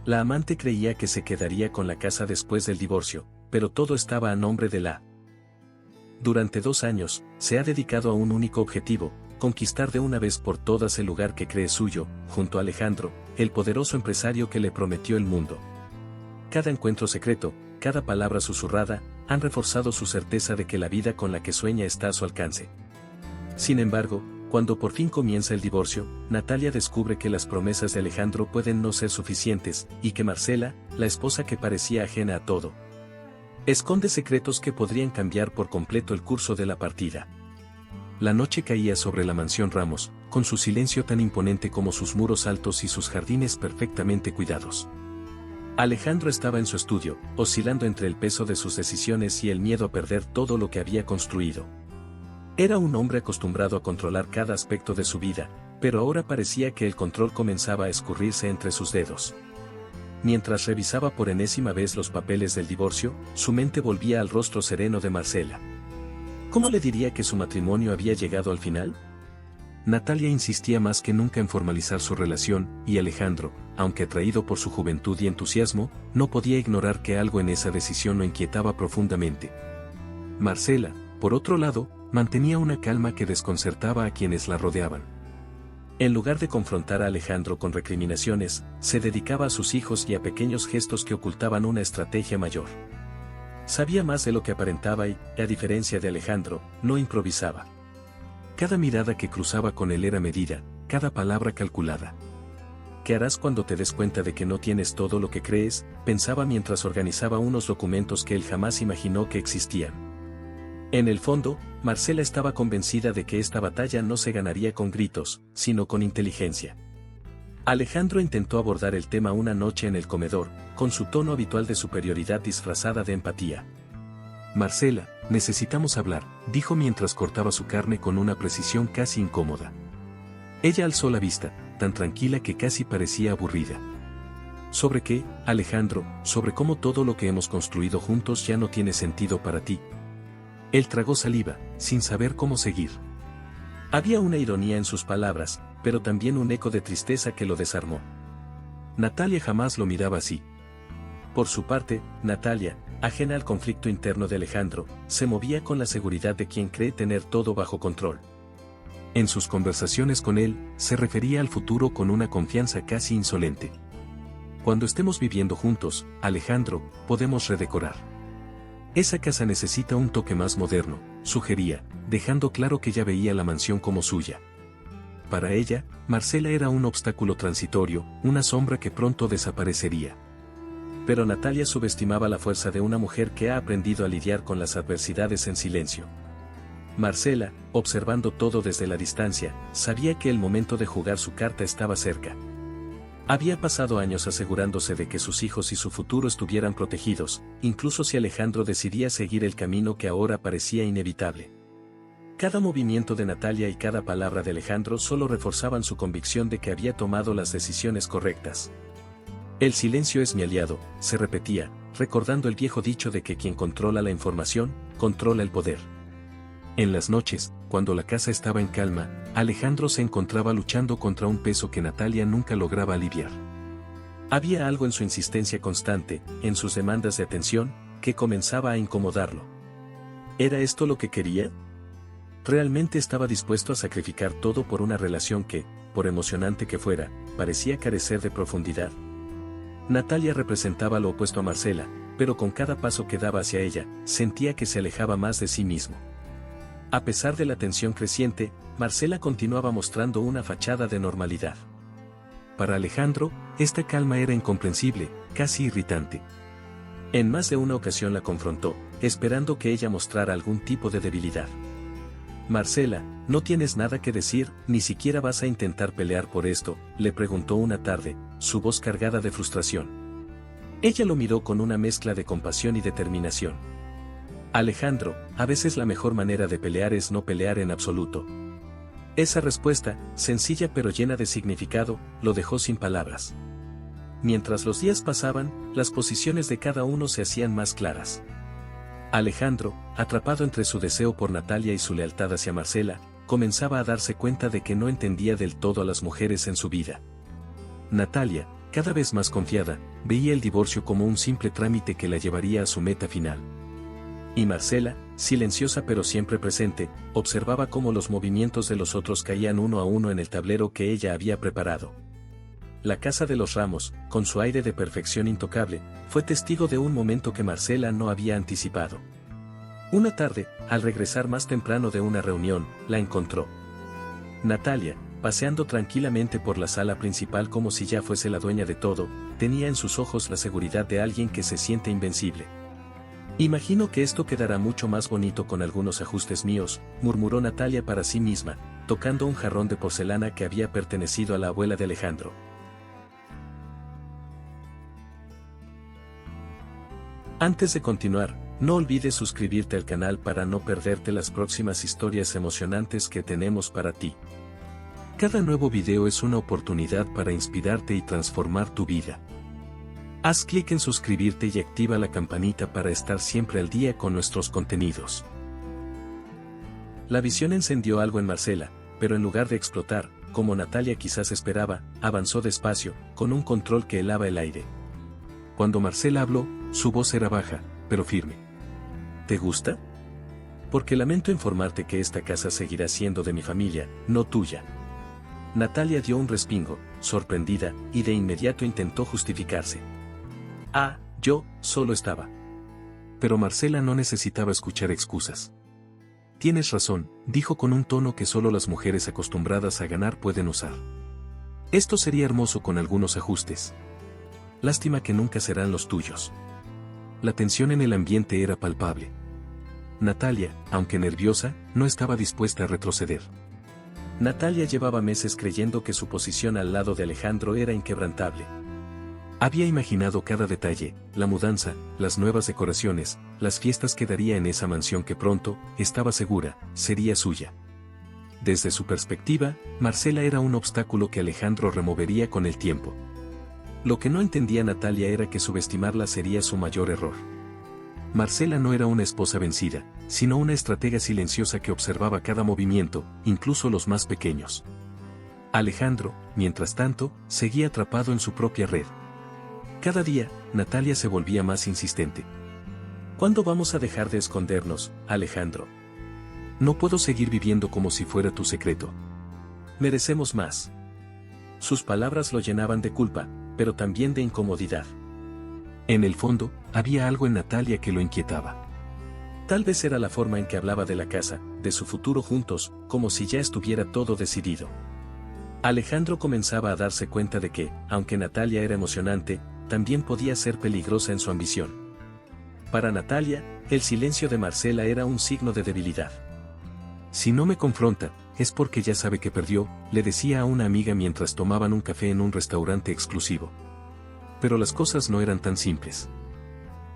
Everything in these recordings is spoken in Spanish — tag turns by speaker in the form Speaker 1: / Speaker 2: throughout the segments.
Speaker 1: La amante creía que se quedaría con la casa después del divorcio, pero todo estaba a nombre de la. Durante 2 años, se ha dedicado a un único objetivo: conquistar de una vez por todas el lugar que cree suyo, junto a Alejandro, el poderoso empresario que le prometió el mundo. Cada encuentro secreto, cada palabra susurrada, han reforzado su certeza de que la vida con la que sueña está a su alcance. Sin embargo, cuando por fin comienza el divorcio, Natalia descubre que las promesas de Alejandro pueden no ser suficientes, y que Marcela, la esposa que parecía ajena a todo, esconde secretos que podrían cambiar por completo el curso de la partida. La noche caía sobre la mansión Ramos, con su silencio tan imponente como sus muros altos y sus jardines perfectamente cuidados. Alejandro estaba en su estudio, oscilando entre el peso de sus decisiones y el miedo a perder todo lo que había construido. Era un hombre acostumbrado a controlar cada aspecto de su vida, pero ahora parecía que el control comenzaba a escurrirse entre sus dedos. Mientras revisaba por enésima vez los papeles del divorcio, su mente volvía al rostro sereno de Marcela. ¿Cómo le diría que su matrimonio había llegado al final? Natalia insistía más que nunca en formalizar su relación, y Alejandro, aunque atraído por su juventud y entusiasmo, no podía ignorar que algo en esa decisión lo inquietaba profundamente. Marcela, por otro lado, mantenía una calma que desconcertaba a quienes la rodeaban. En lugar de confrontar a Alejandro con recriminaciones, se dedicaba a sus hijos y a pequeños gestos que ocultaban una estrategia mayor. Sabía más de lo que aparentaba y, a diferencia de Alejandro, no improvisaba. Cada mirada que cruzaba con él era medida, cada palabra calculada. ¿Qué harás cuando te des cuenta de que no tienes todo lo que crees?, pensaba mientras organizaba unos documentos que él jamás imaginó que existían. En el fondo, Marcela estaba convencida de que esta batalla no se ganaría con gritos, sino con inteligencia. Alejandro intentó abordar el tema una noche en el comedor, con su tono habitual de superioridad disfrazada de empatía. Marcela, necesitamos hablar, dijo mientras cortaba su carne con una precisión casi incómoda. Ella alzó la vista, tan tranquila que casi parecía aburrida. ¿Sobre qué, Alejandro? Sobre cómo todo lo que hemos construido juntos ya no tiene sentido para ti. Él tragó saliva, sin saber cómo seguir. Había una ironía en sus palabras, pero también un eco de tristeza que lo desarmó. Natalia jamás lo miraba así. Por su parte, Natalia, ajena al conflicto interno de Alejandro, se movía con la seguridad de quien cree tener todo bajo control. En sus conversaciones con él, se refería al futuro con una confianza casi insolente. Cuando estemos viviendo juntos, Alejandro, podemos redecorar. Esa casa necesita un toque más moderno, sugería, dejando claro que ya veía la mansión como suya. Para ella, Marcela era un obstáculo transitorio, una sombra que pronto desaparecería. Pero Natalia subestimaba la fuerza de una mujer que ha aprendido a lidiar con las adversidades en silencio. Marcela, observando todo desde la distancia, sabía que el momento de jugar su carta estaba cerca. Había pasado años asegurándose de que sus hijos y su futuro estuvieran protegidos, incluso si Alejandro decidía seguir el camino que ahora parecía inevitable. Cada movimiento de Natalia y cada palabra de Alejandro solo reforzaban su convicción de que había tomado las decisiones correctas. El silencio es mi aliado, se repetía, recordando el viejo dicho de que quien controla la información, controla el poder. En las noches, cuando la casa estaba en calma, Alejandro se encontraba luchando contra un peso que Natalia nunca lograba aliviar. Había algo en su insistencia constante, en sus demandas de atención, que comenzaba a incomodarlo. ¿Era esto lo que quería? ¿Realmente estaba dispuesto a sacrificar todo por una relación que, por emocionante que fuera, parecía carecer de profundidad? Natalia representaba lo opuesto a Marcela, pero con cada paso que daba hacia ella, sentía que se alejaba más de sí mismo. A pesar de la tensión creciente, Marcela continuaba mostrando una fachada de normalidad. Para Alejandro, esta calma era incomprensible, casi irritante. En más de una ocasión la confrontó, esperando que ella mostrara algún tipo de debilidad. Marcela, ¿no tienes nada que decir, ni siquiera vas a intentar pelear por esto?, le preguntó una tarde, su voz cargada de frustración. Ella lo miró con una mezcla de compasión y determinación. Alejandro, a veces la mejor manera de pelear es no pelear en absoluto. Esa respuesta, sencilla pero llena de significado, lo dejó sin palabras. Mientras los días pasaban, las posiciones de cada uno se hacían más claras. Alejandro, atrapado entre su deseo por Natalia y su lealtad hacia Marcela, comenzaba a darse cuenta de que no entendía del todo a las mujeres en su vida. Natalia, cada vez más confiada, veía el divorcio como un simple trámite que la llevaría a su meta final. Y Marcela, silenciosa pero siempre presente, observaba cómo los movimientos de los otros caían uno a uno en el tablero que ella había preparado. La casa de los Ramos, con su aire de perfección intocable, fue testigo de un momento que Marcela no había anticipado. Una tarde, al regresar más temprano de una reunión, la encontró. Natalia, paseando tranquilamente por la sala principal como si ya fuese la dueña de todo, tenía en sus ojos la seguridad de alguien que se siente invencible. Imagino que esto quedará mucho más bonito con algunos ajustes míos, murmuró Natalia para sí misma, tocando un jarrón de porcelana que había pertenecido a la abuela de Alejandro. Antes de continuar, no olvides suscribirte al canal para no perderte las próximas historias emocionantes que tenemos para ti. Cada nuevo video es una oportunidad para inspirarte y transformar tu vida. Haz clic en suscribirte y activa la campanita para estar siempre al día con nuestros contenidos. La visión encendió algo en Marcela, pero en lugar de explotar, como Natalia quizás esperaba, avanzó despacio, con un control que helaba el aire. Cuando Marcela habló, su voz era baja, pero firme. ¿Te gusta? Porque lamento informarte que esta casa seguirá siendo de mi familia, no tuya. Natalia dio un respingo, sorprendida, y de inmediato intentó justificarse. Ah, yo, solo estaba. Pero Marcela no necesitaba escuchar excusas. Tienes razón, dijo con un tono que solo las mujeres acostumbradas a ganar pueden usar. Esto sería hermoso con algunos ajustes. Lástima que nunca serán los tuyos. La tensión en el ambiente era palpable. Natalia, aunque nerviosa, no estaba dispuesta a retroceder. Natalia llevaba meses creyendo que su posición al lado de Alejandro era inquebrantable. Había imaginado cada detalle, la mudanza, las nuevas decoraciones, las fiestas que daría en esa mansión que pronto, estaba segura, sería suya. Desde su perspectiva, Marcela era un obstáculo que Alejandro removería con el tiempo. Lo que no entendía Natalia era que subestimarla sería su mayor error. Marcela no era una esposa vencida, sino una estratega silenciosa que observaba cada movimiento, incluso los más pequeños. Alejandro, mientras tanto, seguía atrapado en su propia red. Cada día, Natalia se volvía más insistente. ¿Cuándo vamos a dejar de escondernos, Alejandro? No puedo seguir viviendo como si fuera tu secreto. Merecemos más. Sus palabras lo llenaban de culpa, pero también de incomodidad. En el fondo, había algo en Natalia que lo inquietaba. Tal vez era la forma en que hablaba de la casa, de su futuro juntos, como si ya estuviera todo decidido. Alejandro comenzaba a darse cuenta de que, aunque Natalia era emocionante, también podía ser peligrosa en su ambición. Para Natalia, el silencio de Marcela era un signo de debilidad. Si no me confronta, es porque ya sabe que perdió, le decía a una amiga mientras tomaban un café en un restaurante exclusivo. Pero las cosas no eran tan simples.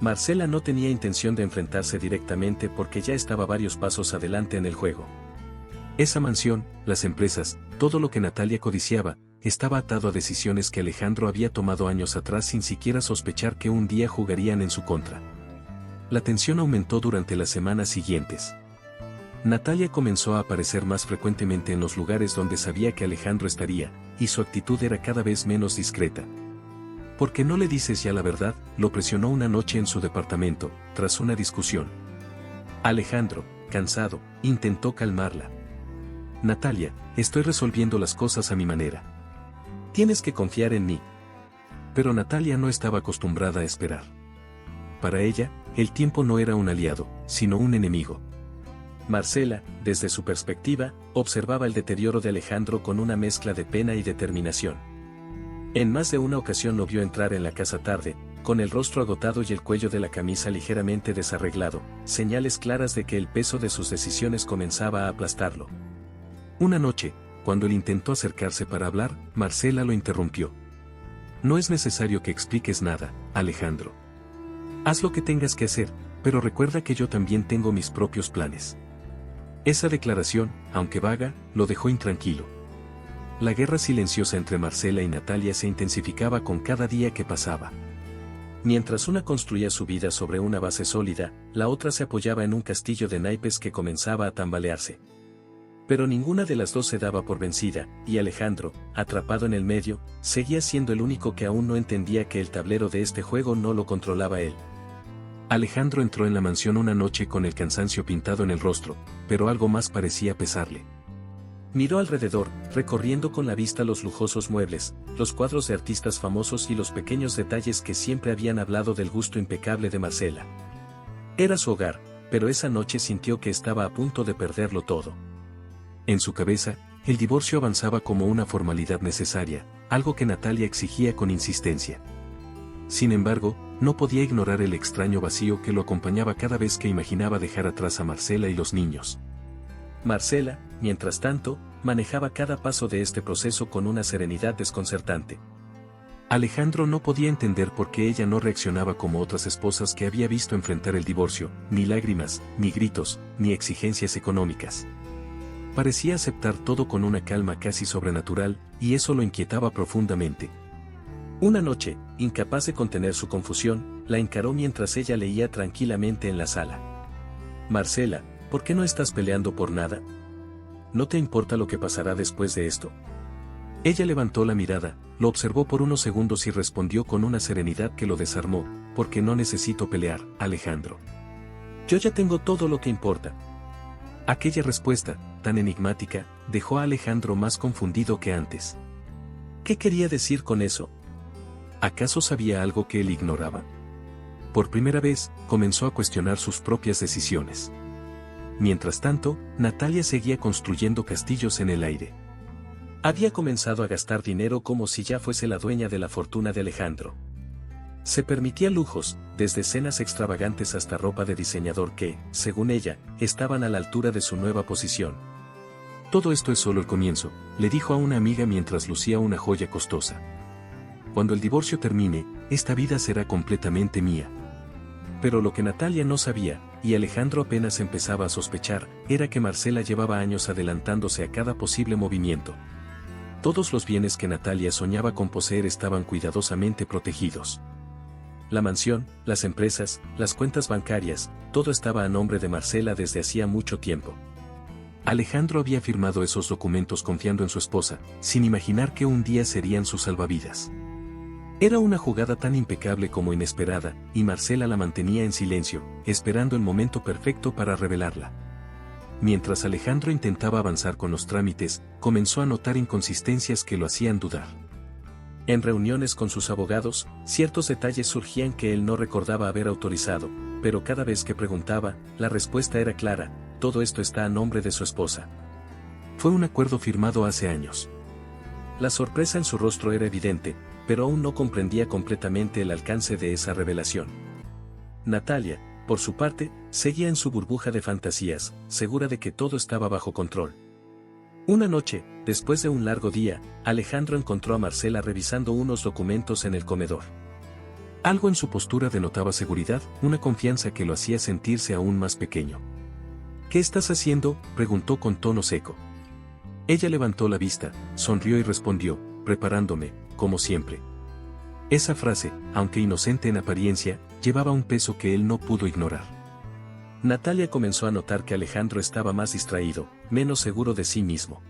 Speaker 1: Marcela no tenía intención de enfrentarse directamente porque ya estaba varios pasos adelante en el juego. Esa mansión, las empresas, todo lo que Natalia codiciaba, estaba atado a decisiones que Alejandro había tomado años atrás sin siquiera sospechar que un día jugarían en su contra. La tensión aumentó durante las semanas siguientes. Natalia comenzó a aparecer más frecuentemente en los lugares donde sabía que Alejandro estaría, y su actitud era cada vez menos discreta. ¿Por qué no le dices ya la verdad?, lo presionó una noche en su departamento, tras una discusión. Alejandro, cansado, intentó calmarla. Natalia, estoy resolviendo las cosas a mi manera. Tienes que confiar en mí. Pero Natalia no estaba acostumbrada a esperar. Para ella, el tiempo no era un aliado, sino un enemigo. Marcela, desde su perspectiva, observaba el deterioro de Alejandro con una mezcla de pena y determinación. En más de una ocasión lo vio entrar en la casa tarde, con el rostro agotado y el cuello de la camisa ligeramente desarreglado, señales claras de que el peso de sus decisiones comenzaba a aplastarlo. Una noche, cuando él intentó acercarse para hablar, Marcela lo interrumpió. No es necesario que expliques nada, Alejandro. Haz lo que tengas que hacer, pero recuerda que yo también tengo mis propios planes. Esa declaración, aunque vaga, lo dejó intranquilo. La guerra silenciosa entre Marcela y Natalia se intensificaba con cada día que pasaba. Mientras una construía su vida sobre una base sólida, la otra se apoyaba en un castillo de naipes que comenzaba a tambalearse. Pero ninguna de las dos se daba por vencida, y Alejandro, atrapado en el medio, seguía siendo el único que aún no entendía que el tablero de este juego no lo controlaba él. Alejandro entró en la mansión una noche con el cansancio pintado en el rostro, pero algo más parecía pesarle. Miró alrededor, recorriendo con la vista los lujosos muebles, los cuadros de artistas famosos y los pequeños detalles que siempre habían hablado del gusto impecable de Marcela. Era su hogar, pero esa noche sintió que estaba a punto de perderlo todo. En su cabeza, el divorcio avanzaba como una formalidad necesaria, algo que Natalia exigía con insistencia. Sin embargo, no podía ignorar el extraño vacío que lo acompañaba cada vez que imaginaba dejar atrás a Marcela y los niños. Marcela, mientras tanto, manejaba cada paso de este proceso con una serenidad desconcertante. Alejandro no podía entender por qué ella no reaccionaba como otras esposas que había visto enfrentar el divorcio, ni lágrimas, ni gritos, ni exigencias económicas. Parecía aceptar todo con una calma casi sobrenatural, y eso lo inquietaba profundamente. Una noche, incapaz de contener su confusión, la encaró mientras ella leía tranquilamente en la sala. Marcela, ¿por qué no estás peleando por nada? ¿No te importa lo que pasará después de esto? Ella levantó la mirada, lo observó por unos segundos y respondió con una serenidad que lo desarmó, porque no necesito pelear, Alejandro. Yo ya tengo todo lo que importa. Aquella respuesta, tan enigmática, dejó a Alejandro más confundido que antes. ¿Qué quería decir con eso? ¿Acaso sabía algo que él ignoraba? Por primera vez, comenzó a cuestionar sus propias decisiones. Mientras tanto, Natalia seguía construyendo castillos en el aire. Había comenzado a gastar dinero como si ya fuese la dueña de la fortuna de Alejandro. Se permitía lujos, desde cenas extravagantes hasta ropa de diseñador que, según ella, estaban a la altura de su nueva posición. Todo esto es solo el comienzo, le dijo a una amiga mientras lucía una joya costosa. Cuando el divorcio termine, esta vida será completamente mía. Pero lo que Natalia no sabía, y Alejandro apenas empezaba a sospechar, era que Marcela llevaba años adelantándose a cada posible movimiento. Todos los bienes que Natalia soñaba con poseer estaban cuidadosamente protegidos. La mansión, las empresas, las cuentas bancarias, todo estaba a nombre de Marcela desde hacía mucho tiempo. Alejandro había firmado esos documentos confiando en su esposa, sin imaginar que un día serían sus salvavidas. Era una jugada tan impecable como inesperada, y Marcela la mantenía en silencio, esperando el momento perfecto para revelarla. Mientras Alejandro intentaba avanzar con los trámites, comenzó a notar inconsistencias que lo hacían dudar. En reuniones con sus abogados, ciertos detalles surgían que él no recordaba haber autorizado, pero cada vez que preguntaba, la respuesta era clara: todo esto está a nombre de su esposa. Fue un acuerdo firmado hace años. La sorpresa en su rostro era evidente, pero aún no comprendía completamente el alcance de esa revelación. Natalia, por su parte, seguía en su burbuja de fantasías, segura de que todo estaba bajo control. Una noche, después de un largo día, Alejandro encontró a Marcela revisando unos documentos en el comedor. Algo en su postura denotaba seguridad, una confianza que lo hacía sentirse aún más pequeño. ¿Qué estás haciendo?, preguntó con tono seco. Ella levantó la vista, sonrió y respondió: preparándome, como siempre. Esa frase, aunque inocente en apariencia, llevaba un peso que él no pudo ignorar. Natalia comenzó a notar que Alejandro estaba más distraído, menos seguro de sí mismo.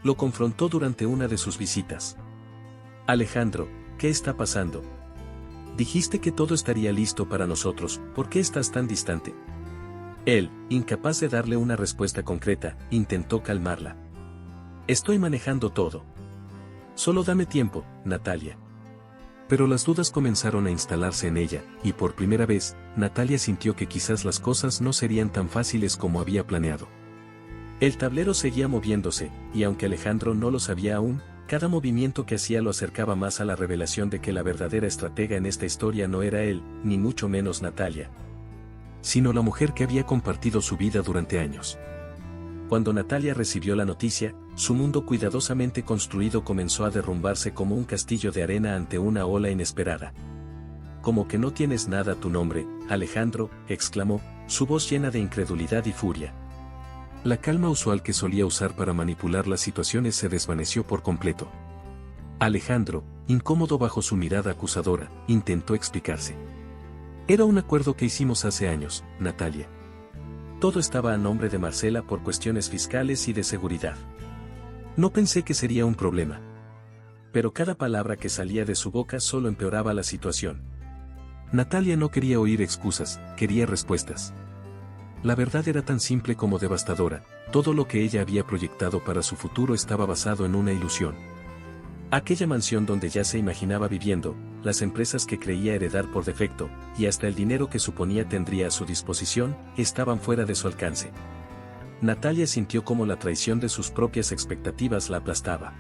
Speaker 1: Lo confrontó durante una de sus visitas. Alejandro, ¿qué está pasando? Dijiste que todo estaría listo para nosotros, ¿por qué estás tan distante? Él, incapaz de darle una respuesta concreta, intentó calmarla. Estoy manejando todo. Solo dame tiempo, Natalia. Pero las dudas comenzaron a instalarse en ella, y por primera vez, Natalia sintió que quizás las cosas no serían tan fáciles como había planeado. El tablero seguía moviéndose, y aunque Alejandro no lo sabía aún, cada movimiento que hacía lo acercaba más a la revelación de que la verdadera estratega en esta historia no era él, ni mucho menos Natalia, sino la mujer que había compartido su vida durante años. Cuando Natalia recibió la noticia, su mundo cuidadosamente construido comenzó a derrumbarse como un castillo de arena ante una ola inesperada. «¿Cómo que no tienes nada a tu nombre, Alejandro?», exclamó, su voz llena de incredulidad y furia. La calma usual que solía usar para manipular las situaciones se desvaneció por completo. Alejandro, incómodo bajo su mirada acusadora, intentó explicarse. «Era un acuerdo que hicimos hace años, Natalia. Todo estaba a nombre de Marcela por cuestiones fiscales y de seguridad. No pensé que sería un problema. Pero cada palabra que salía de su boca solo empeoraba la situación. Natalia no quería oír excusas, quería respuestas. La verdad era tan simple como devastadora, todo lo que ella había proyectado para su futuro estaba basado en una ilusión. Aquella mansión donde ya se imaginaba viviendo, las empresas que creía heredar por defecto, y hasta el dinero que suponía tendría a su disposición, estaban fuera de su alcance. Natalia sintió como la traición de sus propias expectativas la aplastaba.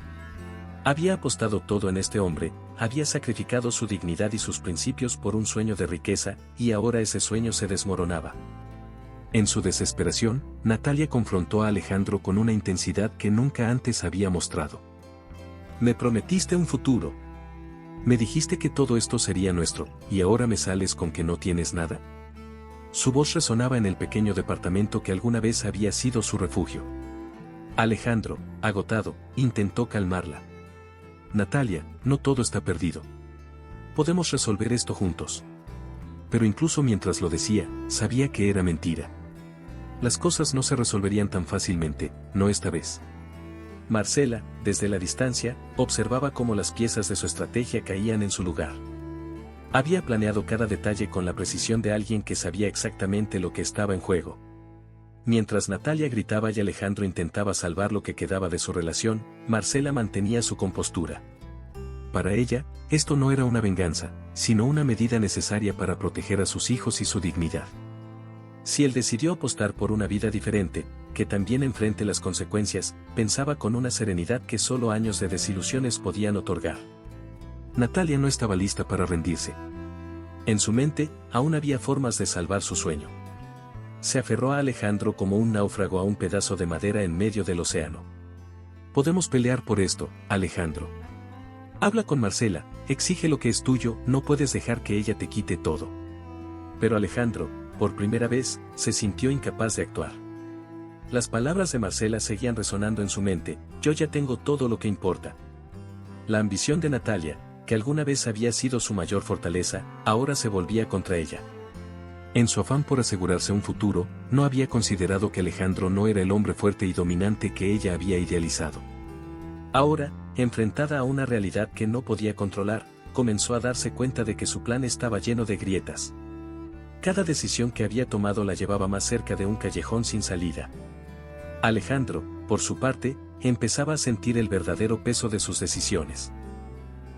Speaker 1: Había apostado todo en este hombre, había sacrificado su dignidad y sus principios por un sueño de riqueza, y ahora ese sueño se desmoronaba. En su desesperación, Natalia confrontó a Alejandro con una intensidad que nunca antes había mostrado. Me prometiste un futuro. Me dijiste que todo esto sería nuestro, y ahora me sales con que no tienes nada. Su voz resonaba en el pequeño departamento que alguna vez había sido su refugio. Alejandro, agotado, intentó calmarla. Natalia, no todo está perdido. Podemos resolver esto juntos. Pero incluso mientras lo decía, sabía que era mentira. Las cosas no se resolverían tan fácilmente, no esta vez. Marcela, desde la distancia, observaba cómo las piezas de su estrategia caían en su lugar. Había planeado cada detalle con la precisión de alguien que sabía exactamente lo que estaba en juego. Mientras Natalia gritaba y Alejandro intentaba salvar lo que quedaba de su relación, Marcela mantenía su compostura. Para ella, esto no era una venganza, sino una medida necesaria para proteger a sus hijos y su dignidad. Si él decidió apostar por una vida diferente, que también enfrente las consecuencias, pensaba con una serenidad que solo años de desilusiones podían otorgar. Natalia no estaba lista para rendirse. En su mente, aún había formas de salvar su sueño. Se aferró a Alejandro como un náufrago a un pedazo de madera en medio del océano. Podemos pelear por esto, Alejandro. Habla con Marcela, exige lo que es tuyo, no puedes dejar que ella te quite todo. Pero Alejandro, por primera vez, se sintió incapaz de actuar. Las palabras de Marcela seguían resonando en su mente, yo ya tengo todo lo que importa. La ambición de Natalia, que alguna vez había sido su mayor fortaleza, ahora se volvía contra ella. En su afán por asegurarse un futuro, no había considerado que Alejandro no era el hombre fuerte y dominante que ella había idealizado. Ahora, enfrentada a una realidad que no podía controlar, comenzó a darse cuenta de que su plan estaba lleno de grietas. Cada decisión que había tomado la llevaba más cerca de un callejón sin salida. Alejandro, por su parte, empezaba a sentir el verdadero peso de sus decisiones.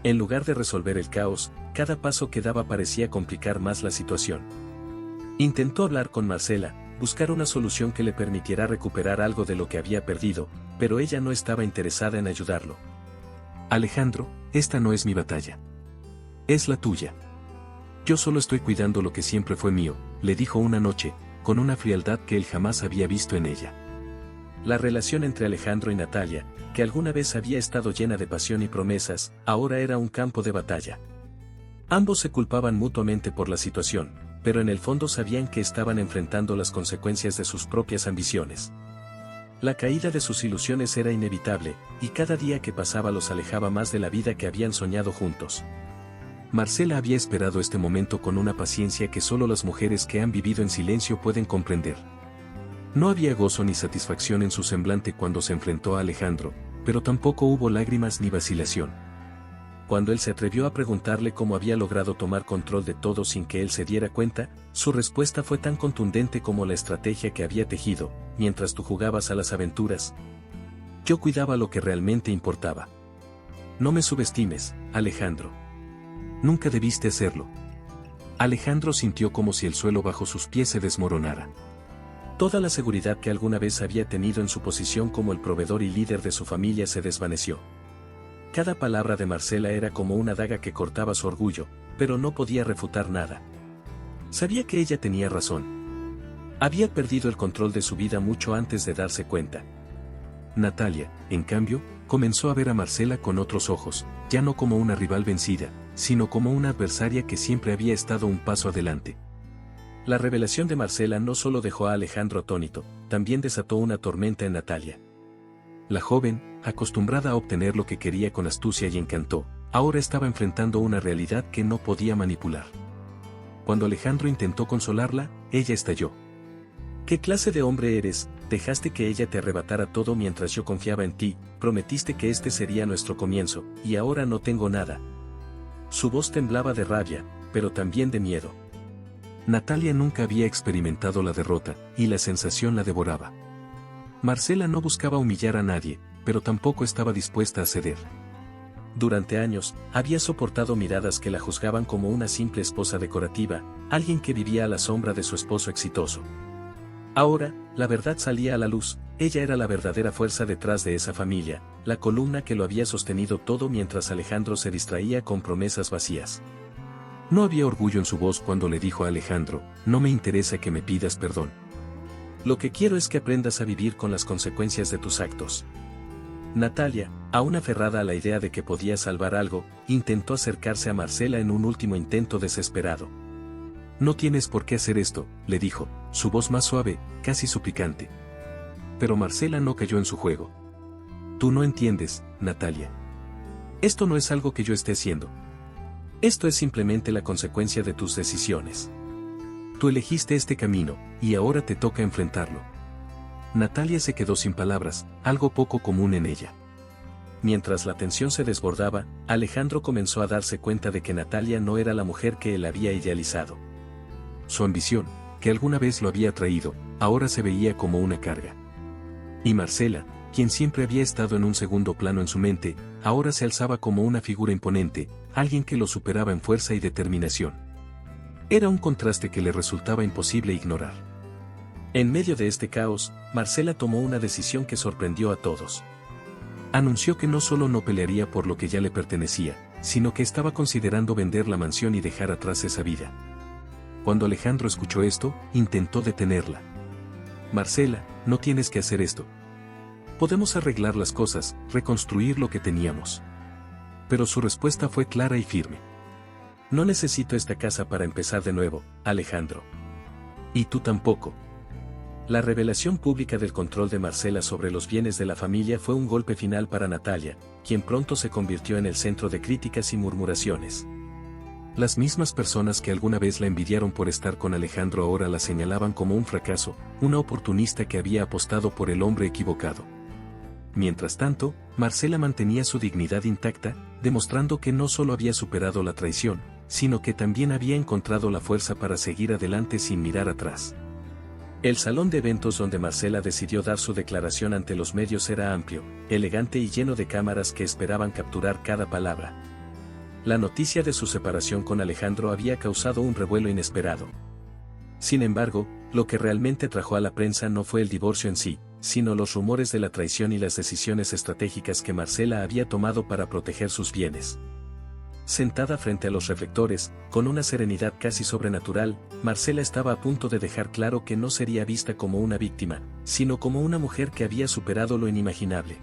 Speaker 1: En lugar de resolver el caos, cada paso que daba parecía complicar más la situación. Intentó hablar con Marcela, buscar una solución que le permitiera recuperar algo de lo que había perdido, pero ella no estaba interesada en ayudarlo. Alejandro, esta no es mi batalla. Es la tuya. Yo solo estoy cuidando lo que siempre fue mío, le dijo una noche, con una frialdad que él jamás había visto en ella. La relación entre Alejandro y Natalia, que alguna vez había estado llena de pasión y promesas, ahora era un campo de batalla. Ambos se culpaban mutuamente por la situación, pero en el fondo sabían que estaban enfrentando las consecuencias de sus propias ambiciones. La caída de sus ilusiones era inevitable, y cada día que pasaba los alejaba más de la vida que habían soñado juntos. Marcela había esperado este momento con una paciencia que solo las mujeres que han vivido en silencio pueden comprender. No había gozo ni satisfacción en su semblante cuando se enfrentó a Alejandro, pero tampoco hubo lágrimas ni vacilación. Cuando él se atrevió a preguntarle cómo había logrado tomar control de todo sin que él se diera cuenta, su respuesta fue tan contundente como la estrategia que había tejido, mientras tú jugabas a las aventuras. Yo cuidaba lo que realmente importaba. No me subestimes, Alejandro. Nunca debiste hacerlo. Alejandro sintió como si el suelo bajo sus pies se desmoronara. Toda la seguridad que alguna vez había tenido en su posición como el proveedor y líder de su familia se desvaneció. Cada palabra de Marcela era como una daga que cortaba su orgullo, pero no podía refutar nada. Sabía que ella tenía razón. Había perdido el control de su vida mucho antes de darse cuenta. Natalia, en cambio, comenzó a ver a Marcela con otros ojos, ya no como una rival vencida, sino como una adversaria que siempre había estado un paso adelante. La revelación de Marcela no solo dejó a Alejandro atónito, también desató una tormenta en Natalia. La joven, acostumbrada a obtener lo que quería con astucia y encanto, ahora estaba enfrentando una realidad que no podía manipular. Cuando Alejandro intentó consolarla, ella estalló. ¿Qué clase de hombre eres? Dejaste que ella te arrebatara todo mientras yo confiaba en ti, prometiste que este sería nuestro comienzo, y ahora no tengo nada. Su voz temblaba de rabia, pero también de miedo. Natalia nunca había experimentado la derrota, y la sensación la devoraba. Marcela no buscaba humillar a nadie, pero tampoco estaba dispuesta a ceder. Durante años, había soportado miradas que la juzgaban como una simple esposa decorativa, alguien que vivía a la sombra de su esposo exitoso. Ahora, la verdad salía a la luz, ella era la verdadera fuerza detrás de esa familia, la columna que lo había sostenido todo mientras Alejandro se distraía con promesas vacías. No había orgullo en su voz cuando le dijo a Alejandro, no me interesa que me pidas perdón. Lo que quiero es que aprendas a vivir con las consecuencias de tus actos. Natalia, aún aferrada a la idea de que podía salvar algo, intentó acercarse a Marcela en un último intento desesperado. No tienes por qué hacer esto, le dijo, su voz más suave, casi suplicante. Pero Marcela no cayó en su juego. Tú no entiendes, Natalia. Esto no es algo que yo esté haciendo. Esto es simplemente la consecuencia de tus decisiones. Tú elegiste este camino, y ahora te toca enfrentarlo. Natalia se quedó sin palabras, algo poco común en ella. Mientras la tensión se desbordaba, Alejandro comenzó a darse cuenta de que Natalia no era la mujer que él había idealizado. Su ambición, que alguna vez lo había atraído, ahora se veía como una carga. Y Marcela, quien siempre había estado en un segundo plano en su mente, ahora se alzaba como una figura imponente, alguien que lo superaba en fuerza y determinación. Era un contraste que le resultaba imposible ignorar. En medio de este caos, Marcela tomó una decisión que sorprendió a todos. Anunció que no solo no pelearía por lo que ya le pertenecía, sino que estaba considerando vender la mansión y dejar atrás esa vida. Cuando Alejandro escuchó esto, intentó detenerla. Marcela, no tienes que hacer esto. Podemos arreglar las cosas, reconstruir lo que teníamos. Pero su respuesta fue clara y firme. No necesito esta casa para empezar de nuevo, Alejandro. Y tú tampoco. La revelación pública del control de Marcela sobre los bienes de la familia fue un golpe final para Natalia, quien pronto se convirtió en el centro de críticas y murmuraciones. Las mismas personas que alguna vez la envidiaron por estar con Alejandro ahora la señalaban como un fracaso, una oportunista que había apostado por el hombre equivocado. Mientras tanto, Marcela mantenía su dignidad intacta, demostrando que no solo había superado la traición, sino que también había encontrado la fuerza para seguir adelante sin mirar atrás. El salón de eventos donde Marcela decidió dar su declaración ante los medios era amplio, elegante y lleno de cámaras que esperaban capturar cada palabra. La noticia de su separación con Alejandro había causado un revuelo inesperado. Sin embargo, lo que realmente atrajo a la prensa no fue el divorcio en sí, sino los rumores de la traición y las decisiones estratégicas que Marcela había tomado para proteger sus bienes. Sentada frente a los reflectores, con una serenidad casi sobrenatural, Marcela estaba a punto de dejar claro que no sería vista como una víctima, sino como una mujer que había superado lo inimaginable.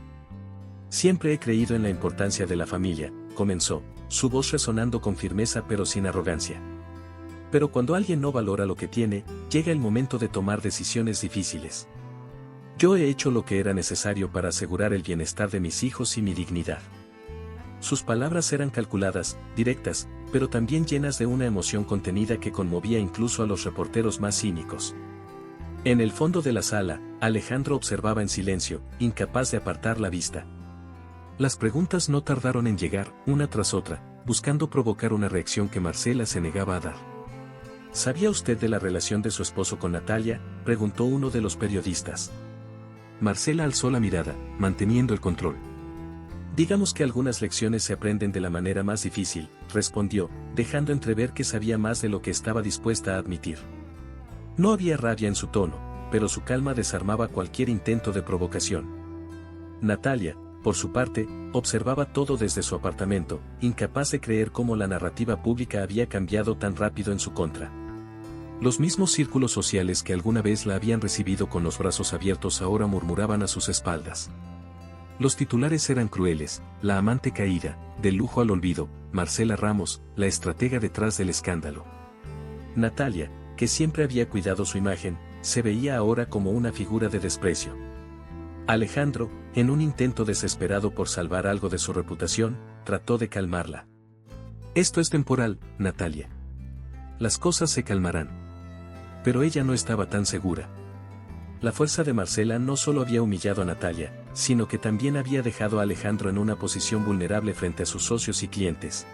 Speaker 1: Siempre he creído en la importancia de la familia, comenzó, su voz resonando con firmeza pero sin arrogancia. Pero cuando alguien no valora lo que tiene, llega el momento de tomar decisiones difíciles. Yo he hecho lo que era necesario para asegurar el bienestar de mis hijos y mi dignidad. Sus palabras eran calculadas, directas, pero también llenas de una emoción contenida que conmovía incluso a los reporteros más cínicos. En el fondo de la sala, Alejandro observaba en silencio, incapaz de apartar la vista. Las preguntas no tardaron en llegar, una tras otra, buscando provocar una reacción que Marcela se negaba a dar. ¿Sabía usted de la relación de su esposo con Natalia?, preguntó uno de los periodistas. Marcela alzó la mirada, manteniendo el control. Digamos que algunas lecciones se aprenden de la manera más difícil, respondió, dejando entrever que sabía más de lo que estaba dispuesta a admitir. No había rabia en su tono, pero su calma desarmaba cualquier intento de provocación. Natalia, por su parte, observaba todo desde su apartamento, incapaz de creer cómo la narrativa pública había cambiado tan rápido en su contra. Los mismos círculos sociales que alguna vez la habían recibido con los brazos abiertos ahora murmuraban a sus espaldas. Los titulares eran crueles: la amante caída, del lujo al olvido, Marcela Ramos, la estratega detrás del escándalo. Natalia, que siempre había cuidado su imagen, se veía ahora como una figura de desprecio. Alejandro, en un intento desesperado por salvar algo de su reputación, trató de calmarla. Esto es temporal, Natalia. Las cosas se calmarán. Pero ella no estaba tan segura. La fuerza de Marcela no solo había humillado a Natalia, sino que también había dejado a Alejandro en una posición vulnerable frente a sus socios y clientes.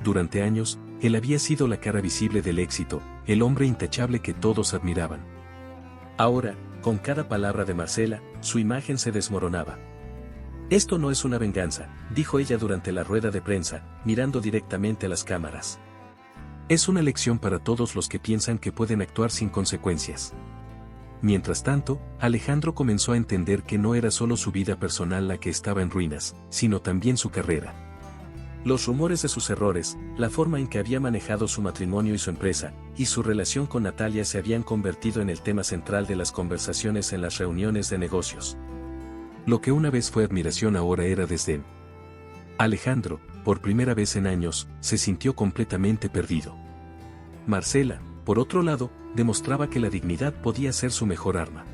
Speaker 1: Durante años, él había sido la cara visible del éxito, el hombre intachable que todos admiraban. Ahora, con cada palabra de Marcela, su imagen se desmoronaba. «Esto no es una venganza», dijo ella durante la rueda de prensa, mirando directamente a las cámaras. «Es una lección para todos los que piensan que pueden actuar sin consecuencias». Mientras tanto, Alejandro comenzó a entender que no era solo su vida personal la que estaba en ruinas, sino también su carrera. Los rumores de sus errores, la forma en que había manejado su matrimonio y su empresa, y su relación con Natalia se habían convertido en el tema central de las conversaciones en las reuniones de negocios. Lo que una vez fue admiración ahora era desdén. Alejandro, por primera vez en años, se sintió completamente perdido. Marcela, por otro lado, demostraba que la dignidad podía ser su mejor arma.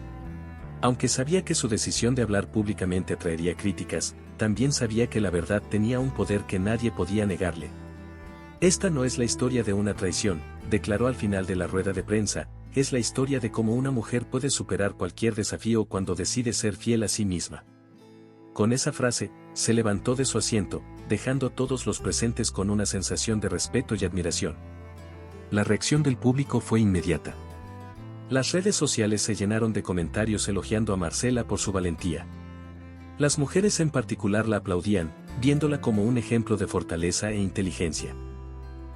Speaker 1: Aunque sabía que su decisión de hablar públicamente atraería críticas, también sabía que la verdad tenía un poder que nadie podía negarle. «Esta no es la historia de una traición», declaró al final de la rueda de prensa, «es la historia de cómo una mujer puede superar cualquier desafío cuando decide ser fiel a sí misma». Con esa frase, se levantó de su asiento, dejando a todos los presentes con una sensación de respeto y admiración. La reacción del público fue inmediata. Las redes sociales se llenaron de comentarios elogiando a Marcela por su valentía. Las mujeres en particular la aplaudían, viéndola como un ejemplo de fortaleza e inteligencia.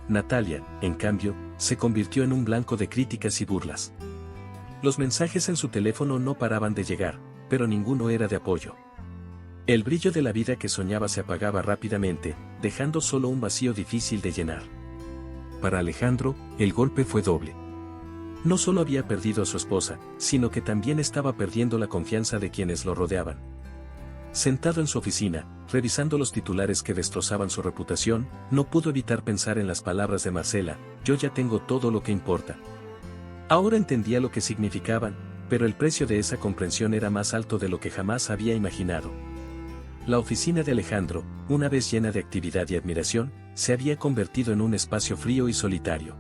Speaker 1: Natalia, en cambio, se convirtió en un blanco de críticas y burlas. Los mensajes en su teléfono no paraban de llegar, pero ninguno era de apoyo. El brillo de la vida que soñaba se apagaba rápidamente, dejando solo un vacío difícil de llenar. Para Alejandro, el golpe fue doble. No solo había perdido a su esposa, sino que también estaba perdiendo la confianza de quienes lo rodeaban. Sentado en su oficina, revisando los titulares que destrozaban su reputación, no pudo evitar pensar en las palabras de Marcela: «Yo ya tengo todo lo que importa». Ahora entendía lo que significaban, pero el precio de esa comprensión era más alto de lo que jamás había imaginado. La oficina de Alejandro, una vez llena de actividad y admiración, se había convertido en un espacio frío y solitario.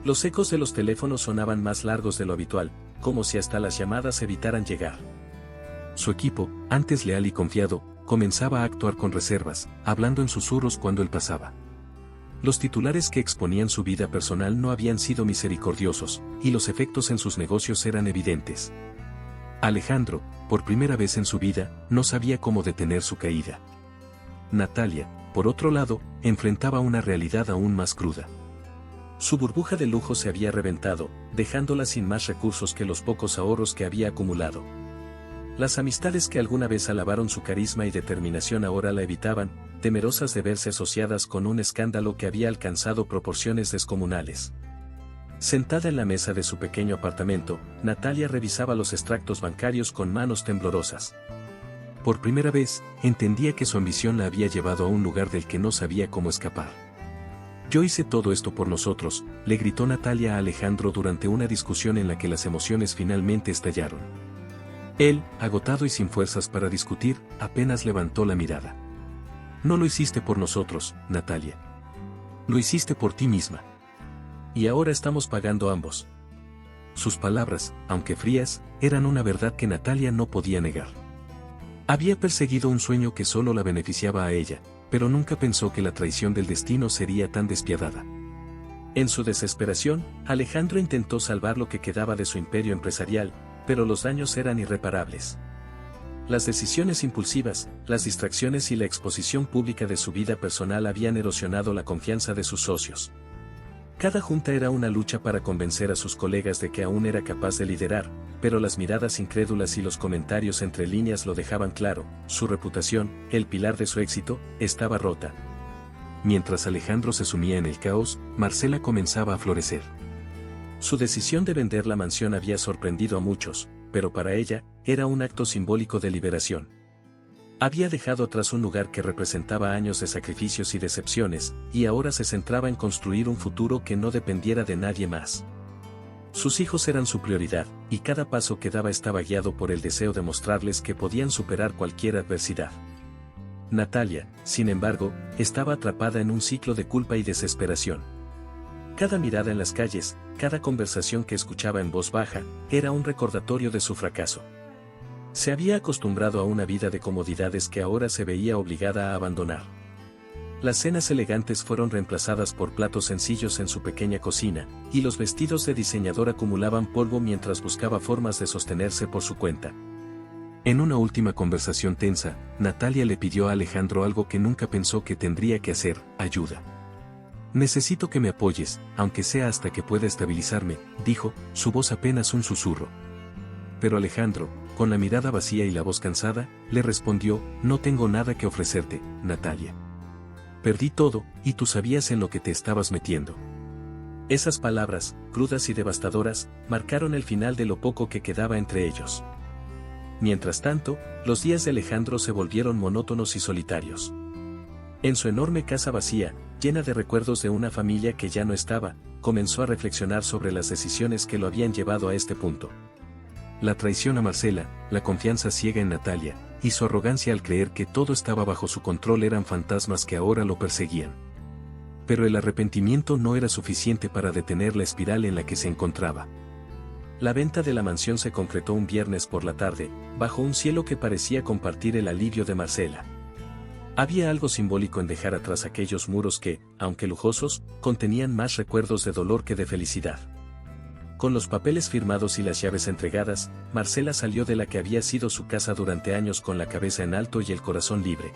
Speaker 1: Los ecos de los teléfonos sonaban más largos de lo habitual, como si hasta las llamadas evitaran llegar. Su equipo, antes leal y confiado, comenzaba a actuar con reservas, hablando en susurros cuando él pasaba. Los titulares que exponían su vida personal no habían sido misericordiosos, y los efectos en sus negocios eran evidentes. Alejandro, por primera vez en su vida, no sabía cómo detener su caída. Natalia, por otro lado, enfrentaba una realidad aún más cruda. Su burbuja de lujo se había reventado, dejándola sin más recursos que los pocos ahorros que había acumulado. Las amistades que alguna vez alabaron su carisma y determinación ahora la evitaban, temerosas de verse asociadas con un escándalo que había alcanzado proporciones descomunales. Sentada en la mesa de su pequeño apartamento, Natalia revisaba los extractos bancarios con manos temblorosas. Por primera vez, entendía que su ambición la había llevado a un lugar del que no sabía cómo escapar. «Yo hice todo esto por nosotros», le gritó Natalia a Alejandro durante una discusión en la que las emociones finalmente estallaron. Él, agotado y sin fuerzas para discutir, apenas levantó la mirada. «No lo hiciste por nosotros, Natalia. Lo hiciste por ti misma. Y ahora estamos pagando ambos». Sus palabras, aunque frías, eran una verdad que Natalia no podía negar. Había perseguido un sueño que solo la beneficiaba a ella, pero nunca pensó que la traición del destino sería tan despiadada. En su desesperación, Alejandro intentó salvar lo que quedaba de su imperio empresarial, pero los daños eran irreparables. Las decisiones impulsivas, las distracciones y la exposición pública de su vida personal habían erosionado la confianza de sus socios. Cada junta era una lucha para convencer a sus colegas de que aún era capaz de liderar, pero las miradas incrédulas y los comentarios entre líneas lo dejaban claro: su reputación, el pilar de su éxito, estaba rota. Mientras Alejandro se sumía en el caos, Marcela comenzaba a florecer. Su decisión de vender la mansión había sorprendido a muchos, pero para ella, era un acto simbólico de liberación. Había dejado atrás un lugar que representaba años de sacrificios y decepciones, y ahora se centraba en construir un futuro que no dependiera de nadie más. Sus hijos eran su prioridad, y cada paso que daba estaba guiado por el deseo de mostrarles que podían superar cualquier adversidad. Natalia, sin embargo, estaba atrapada en un ciclo de culpa y desesperación. Cada mirada en las calles, cada conversación que escuchaba en voz baja, era un recordatorio de su fracaso. Se había acostumbrado a una vida de comodidades que ahora se veía obligada a abandonar. Las cenas elegantes fueron reemplazadas por platos sencillos en su pequeña cocina, y los vestidos de diseñador acumulaban polvo mientras buscaba formas de sostenerse por su cuenta. En una última conversación tensa, Natalia le pidió a Alejandro algo que nunca pensó que tendría que hacer: ayuda. Necesito que me apoyes, aunque sea hasta que pueda estabilizarme, dijo, su voz apenas un susurro. Pero Alejandro, con la mirada vacía y la voz cansada, le respondió: no tengo nada que ofrecerte, Natalia. Perdí todo, y tú sabías en lo que te estabas metiendo. Esas palabras, crudas y devastadoras, marcaron el final de lo poco que quedaba entre ellos. Mientras tanto, los días de Alejandro se volvieron monótonos y solitarios. En su enorme casa vacía, llena de recuerdos de una familia que ya no estaba, comenzó a reflexionar sobre las decisiones que lo habían llevado a este punto. La traición a Marcela, la confianza ciega en Natalia, y su arrogancia al creer que todo estaba bajo su control eran fantasmas que ahora lo perseguían. Pero el arrepentimiento no era suficiente para detener la espiral en la que se encontraba. La venta de la mansión se concretó un viernes por la tarde, bajo un cielo que parecía compartir el alivio de Marcela. Había algo simbólico en dejar atrás aquellos muros que, aunque lujosos, contenían más recuerdos de dolor que de felicidad. Con los papeles firmados y las llaves entregadas, Marcela salió de la que había sido su casa durante años con la cabeza en alto y el corazón libre.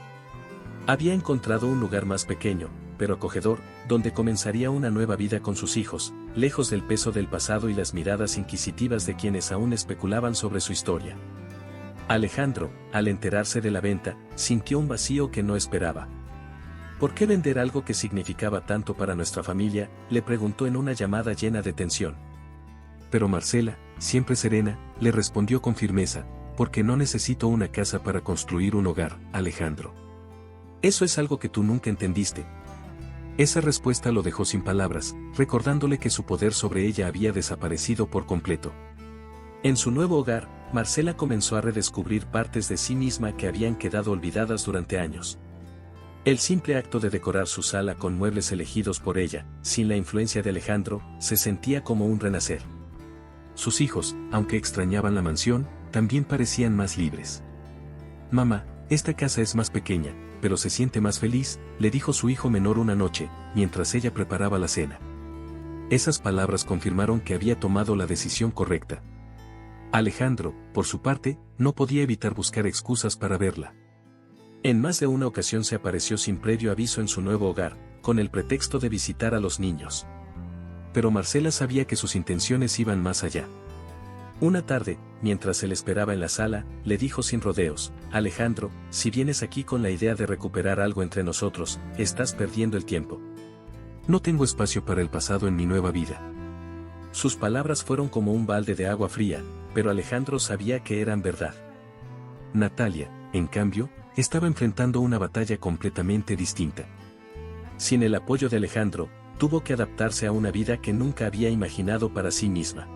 Speaker 1: Había encontrado un lugar más pequeño, pero acogedor, donde comenzaría una nueva vida con sus hijos, lejos del peso del pasado y las miradas inquisitivas de quienes aún especulaban sobre su historia. Alejandro, al enterarse de la venta, sintió un vacío que no esperaba. ¿Por qué vender algo que significaba tanto para nuestra familia?, le preguntó en una llamada llena de tensión. Pero Marcela, siempre serena, le respondió con firmeza: porque no necesito una casa para construir un hogar, Alejandro. Eso es algo que tú nunca entendiste. Esa respuesta lo dejó sin palabras, recordándole que su poder sobre ella había desaparecido por completo. En su nuevo hogar, Marcela comenzó a redescubrir partes de sí misma que habían quedado olvidadas durante años. El simple acto de decorar su sala con muebles elegidos por ella, sin la influencia de Alejandro, se sentía como un renacer. Sus hijos, aunque extrañaban la mansión, también parecían más libres. Mamá, esta casa es más pequeña, pero se siente más feliz, le dijo su hijo menor una noche, mientras ella preparaba la cena. Esas palabras confirmaron que había tomado la decisión correcta. Alejandro, por su parte, no podía evitar buscar excusas para verla. En más de una ocasión se apareció sin previo aviso en su nuevo hogar, con el pretexto de visitar a los niños. Pero Marcela sabía que sus intenciones iban más allá. Una tarde, mientras él esperaba en la sala, le dijo sin rodeos: Alejandro, si vienes aquí con la idea de recuperar algo entre nosotros, estás perdiendo el tiempo. No tengo espacio para el pasado en mi nueva vida. Sus palabras fueron como un balde de agua fría, pero Alejandro sabía que eran verdad. Natalia, en cambio, estaba enfrentando una batalla completamente distinta. Sin el apoyo de Alejandro, tuvo que adaptarse a una vida que nunca había imaginado para sí misma.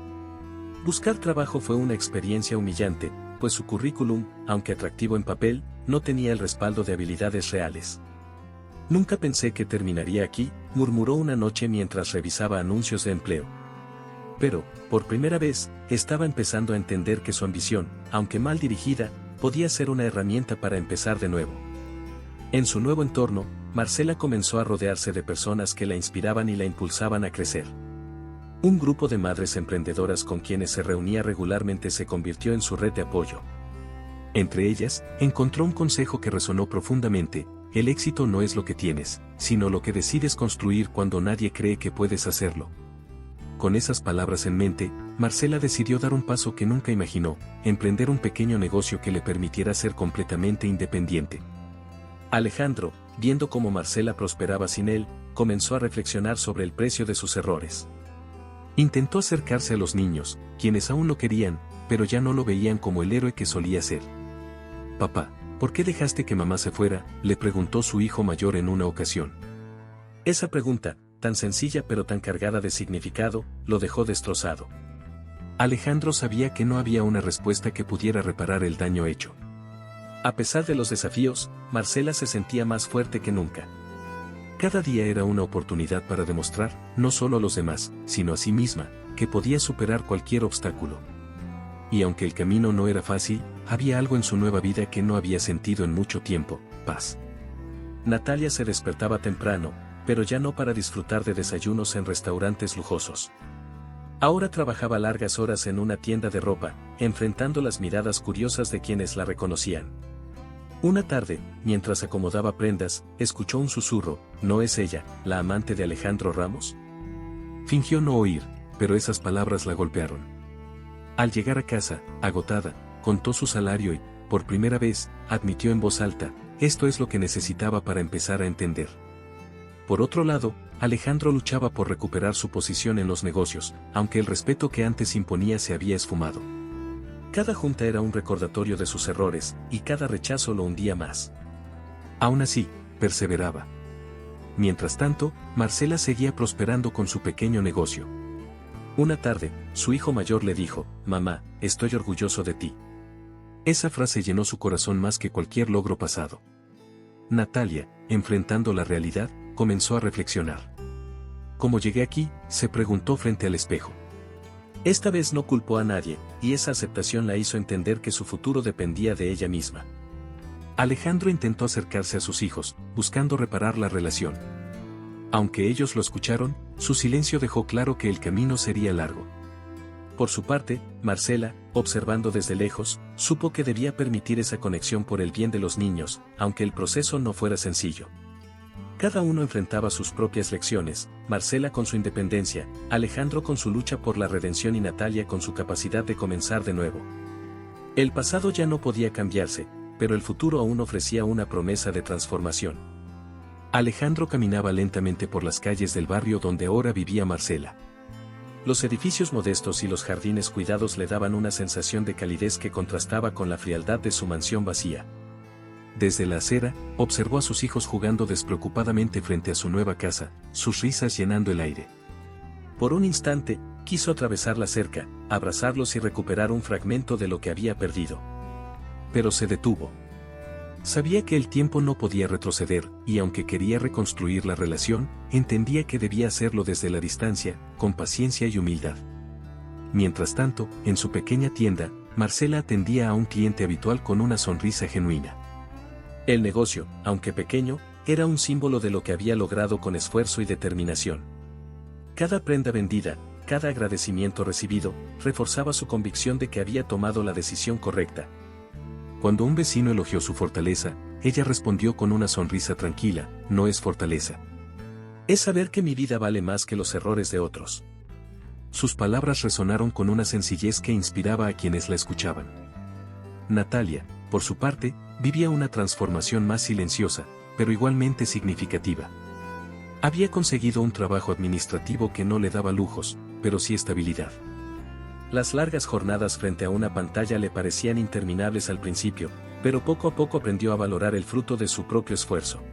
Speaker 1: Buscar trabajo fue una experiencia humillante, pues su currículum, aunque atractivo en papel, no tenía el respaldo de habilidades reales. Nunca pensé que terminaría aquí, murmuró una noche mientras revisaba anuncios de empleo. Pero, por primera vez, estaba empezando a entender que su ambición, aunque mal dirigida, podía ser una herramienta para empezar de nuevo. En su nuevo entorno, Marcela comenzó a rodearse de personas que la inspiraban y la impulsaban a crecer. Un grupo de madres emprendedoras con quienes se reunía regularmente se convirtió en su red de apoyo. Entre ellas, encontró un consejo que resonó profundamente: el éxito no es lo que tienes, sino lo que decides construir cuando nadie cree que puedes hacerlo. Con esas palabras en mente, Marcela decidió dar un paso que nunca imaginó: emprender un pequeño negocio que le permitiera ser completamente independiente. Alejandro, viendo cómo Marcela prosperaba sin él, comenzó a reflexionar sobre el precio de sus errores. Intentó acercarse a los niños, quienes aún lo querían, pero ya no lo veían como el héroe que solía ser. Papá, ¿por qué dejaste que mamá se fuera?, le preguntó su hijo mayor en una ocasión. Esa pregunta, tan sencilla pero tan cargada de significado, lo dejó destrozado. Alejandro sabía que no había una respuesta que pudiera reparar el daño hecho. A pesar de los desafíos, Marcela se sentía más fuerte que nunca. Cada día era una oportunidad para demostrar, no solo a los demás, sino a sí misma, que podía superar cualquier obstáculo. Y aunque el camino no era fácil, había algo en su nueva vida que no había sentido en mucho tiempo: paz. Natalia se despertaba temprano, pero ya no para disfrutar de desayunos en restaurantes lujosos. Ahora trabajaba largas horas en una tienda de ropa, enfrentando las miradas curiosas de quienes la reconocían. Una tarde, mientras acomodaba prendas, escuchó un susurro: ¿no es ella, la amante de Alejandro Ramos? Fingió no oír, pero esas palabras la golpearon. Al llegar a casa, agotada, contó su salario y, por primera vez, admitió en voz alta: esto es lo que necesitaba para empezar a entender. Por otro lado, Alejandro luchaba por recuperar su posición en los negocios, aunque el respeto que antes imponía se había esfumado. Cada junta era un recordatorio de sus errores, y cada rechazo lo hundía más. Aún así, perseveraba. Mientras tanto, Marcela seguía prosperando con su pequeño negocio. Una tarde, su hijo mayor le dijo: «Mamá, estoy orgulloso de ti». Esa frase llenó su corazón más que cualquier logro pasado. Natalia, enfrentando la realidad, comenzó a reflexionar. «¿Cómo llegué aquí?», se preguntó frente al espejo. Esta vez no culpó a nadie, y esa aceptación la hizo entender que su futuro dependía de ella misma. Alejandro intentó acercarse a sus hijos, buscando reparar la relación. Aunque ellos lo escucharon, su silencio dejó claro que el camino sería largo. Por su parte, Marcela, observando desde lejos, supo que debía permitir esa conexión por el bien de los niños, aunque el proceso no fuera sencillo. Cada uno enfrentaba sus propias lecciones: Marcela con su independencia, Alejandro con su lucha por la redención y Natalia con su capacidad de comenzar de nuevo. El pasado ya no podía cambiarse, pero el futuro aún ofrecía una promesa de transformación. Alejandro caminaba lentamente por las calles del barrio donde ahora vivía Marcela. Los edificios modestos y los jardines cuidados le daban una sensación de calidez que contrastaba con la frialdad de su mansión vacía. Desde la acera, observó a sus hijos jugando despreocupadamente frente a su nueva casa, sus risas llenando el aire. Por un instante, quiso atravesar la cerca, abrazarlos y recuperar un fragmento de lo que había perdido. Pero se detuvo. Sabía que el tiempo no podía retroceder, y aunque quería reconstruir la relación, entendía que debía hacerlo desde la distancia, con paciencia y humildad. Mientras tanto, en su pequeña tienda, Marcela atendía a un cliente habitual con una sonrisa genuina. El negocio, aunque pequeño, era un símbolo de lo que había logrado con esfuerzo y determinación. Cada prenda vendida, cada agradecimiento recibido, reforzaba su convicción de que había tomado la decisión correcta. Cuando un vecino elogió su fortaleza, ella respondió con una sonrisa tranquila: «No es fortaleza. Es saber que mi vida vale más que los errores de otros». Sus palabras resonaron con una sencillez que inspiraba a quienes la escuchaban. Natalia, por su parte, vivía una transformación más silenciosa, pero igualmente significativa. Había conseguido un trabajo administrativo que no le daba lujos, pero sí estabilidad. Las largas jornadas frente a una pantalla le parecían interminables al principio, pero poco a poco aprendió a valorar el fruto de su propio esfuerzo.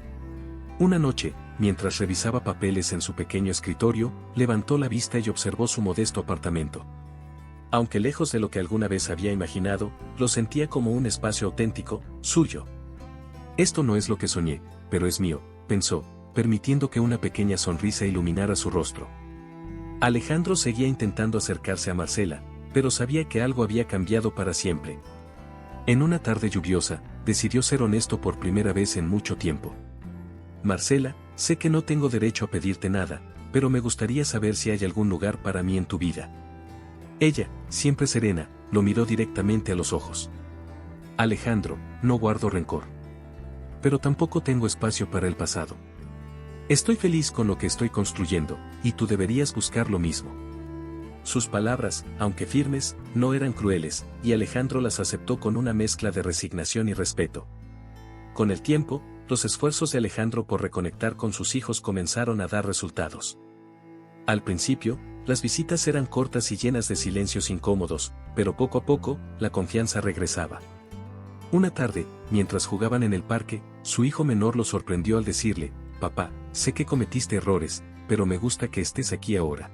Speaker 1: Una noche, mientras revisaba papeles en su pequeño escritorio, levantó la vista y observó su modesto apartamento. Aunque lejos de lo que alguna vez había imaginado, lo sentía como un espacio auténtico, suyo. «Esto no es lo que soñé, pero es mío», pensó, permitiendo que una pequeña sonrisa iluminara su rostro. Alejandro seguía intentando acercarse a Marcela, pero sabía que algo había cambiado para siempre. En una tarde lluviosa, decidió ser honesto por primera vez en mucho tiempo. «Marcela, sé que no tengo derecho a pedirte nada, pero me gustaría saber si hay algún lugar para mí en tu vida». Ella, siempre serena, lo miró directamente a los ojos. «Alejandro, no guardo rencor. Pero tampoco tengo espacio para el pasado. Estoy feliz con lo que estoy construyendo, y tú deberías buscar lo mismo». Sus palabras, aunque firmes, no eran crueles, y Alejandro las aceptó con una mezcla de resignación y respeto. Con el tiempo, los esfuerzos de Alejandro por reconectar con sus hijos comenzaron a dar resultados. Al principio, las visitas eran cortas y llenas de silencios incómodos, pero poco a poco, la confianza regresaba. Una tarde, mientras jugaban en el parque, su hijo menor lo sorprendió al decirle: «Papá, sé que cometiste errores, pero me gusta que estés aquí ahora».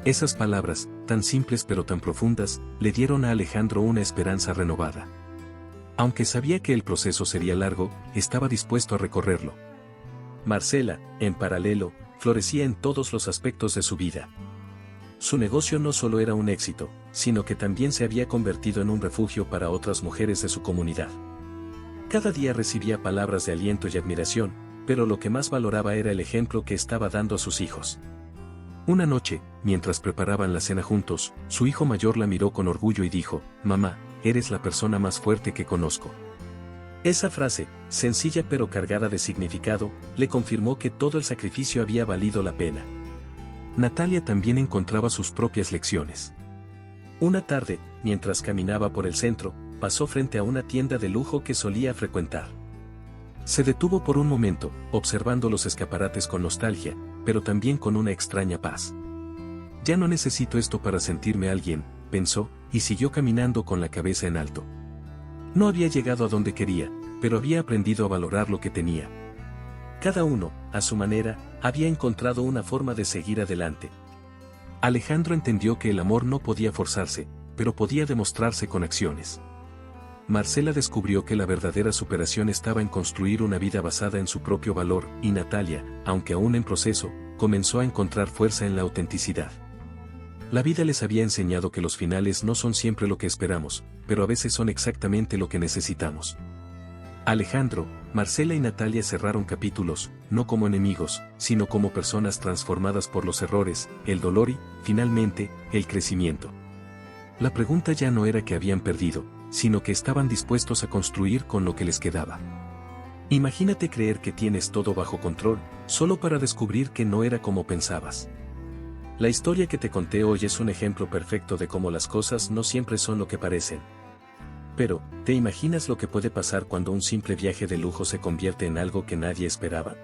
Speaker 1: Esas palabras, tan simples pero tan profundas, le dieron a Alejandro una esperanza renovada. Aunque sabía que el proceso sería largo, estaba dispuesto a recorrerlo. Marcela, en paralelo, florecía en todos los aspectos de su vida. Su negocio no solo era un éxito, sino que también se había convertido en un refugio para otras mujeres de su comunidad. Cada día recibía palabras de aliento y admiración, pero lo que más valoraba era el ejemplo que estaba dando a sus hijos. Una noche, mientras preparaban la cena juntos, su hijo mayor la miró con orgullo y dijo: «Mamá, eres la persona más fuerte que conozco». Esa frase, sencilla pero cargada de significado, le confirmó que todo el sacrificio había valido la pena. Natalia también encontraba sus propias lecciones. Una tarde, mientras caminaba por el centro, pasó frente a una tienda de lujo que solía frecuentar. Se detuvo por un momento, observando los escaparates con nostalgia, pero también con una extraña paz. «Ya no necesito esto para sentirme alguien», pensó, y siguió caminando con la cabeza en alto. No había llegado a donde quería, pero había aprendido a valorar lo que tenía. Cada uno, a su manera, había encontrado una forma de seguir adelante. Alejandro entendió que el amor no podía forzarse, pero podía demostrarse con acciones. Marcela descubrió que la verdadera superación estaba en construir una vida basada en su propio valor, y Natalia, aunque aún en proceso, comenzó a encontrar fuerza en la autenticidad. La vida les había enseñado que los finales no son siempre lo que esperamos, pero a veces son exactamente lo que necesitamos. Alejandro, Marcela y Natalia cerraron capítulos, no como enemigos, sino como personas transformadas por los errores, el dolor y, finalmente, el crecimiento. La pregunta ya no era que habían perdido, sino que estaban dispuestos a construir con lo que les quedaba. Imagínate creer que tienes todo bajo control, solo para descubrir que no era como pensabas. La historia que te conté hoy es un ejemplo perfecto de cómo las cosas no siempre son lo que parecen. Pero, ¿te imaginas lo que puede pasar cuando un simple viaje de lujo se convierte en algo que nadie esperaba?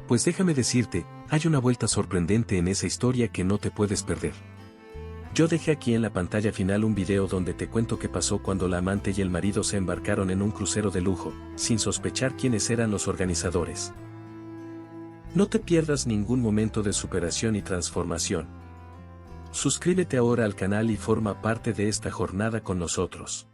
Speaker 1: Pues déjame decirte, hay una vuelta sorprendente en esa historia que no te puedes perder. Yo dejé aquí en la pantalla final un video donde te cuento qué pasó cuando la amante y el marido se embarcaron en un crucero de lujo, sin sospechar quiénes eran los organizadores. No te pierdas ningún momento de superación y transformación. Suscríbete ahora al canal y forma parte de esta jornada con nosotros.